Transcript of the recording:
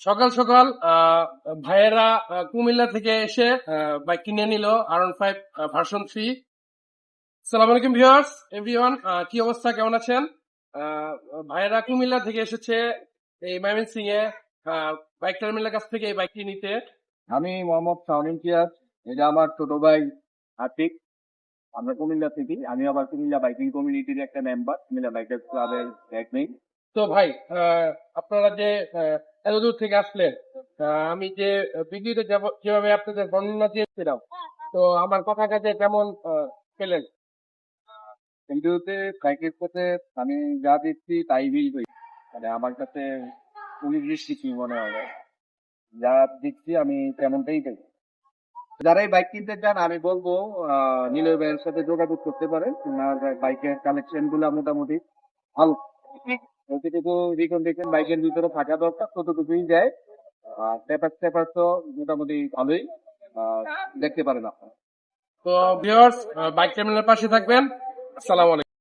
সকাল সকাল ভাইয়েরা কুমিল্লা থেকে এসে বাইক কিনে নিল R15 ভার্সন 3। আসসালামু আলাইকুম ভিউয়ার্স, এভরিওয়ান, কি অবস্থা, কেমন আছেন? ভাইয়েরা কুমিল্লা থেকে এসেছে এই ময়মনসিং এ বাইক টার্মিনালের কাছ থেকে এই বাইকটি নিতে। আমি মোহাম্মদ শাওন ইমতিয়াজ। এটা আমার ছোট ভাই আতিক। আমরা কুমিল্লা থেকে। আমি আবার কুমিল্লা বাইকিং কমিউনিটির একটা মেম্বার, কুমিল্লা বাইকার্স ক্লাবের অ্যাডমিন। তো ভাই, আপনারা যে এত দূর থেকে আসলেন, আমি যে ভিডিওতে যেভাবে আপনাদের বর্ণনা দিয়েছিলাম, তো আমার কথা কাজে কেমন পেলেন? কিন্তু বাইকের সাথে আমি যা দেখছি তাই বিল করি, মানে আমার কাছে খুবই দৃষ্টি কি মনে হয়, যা দেখছি আমি তেমনটাই পাই। যারা এই বাইক কিনতে চান আমি বলবো নিলয় ভাইয়ের সাথে যোগাযোগ করতে পারেন। ওনার বাইকের কালেকশন গুলা মোটামুটি ভালো। যতটুকু রিকন্ডিশন বাইকের ভিতরে থাকা দরকার ততটুকুই যায়। পেপার টেপার তো মোটামুটি ভালোই দেখতে পারেন আপনারা। তো ভিউয়ার্স, বাইক টার্মিনালের পাশে থাকবেন। আসসালামু আলাইকুম।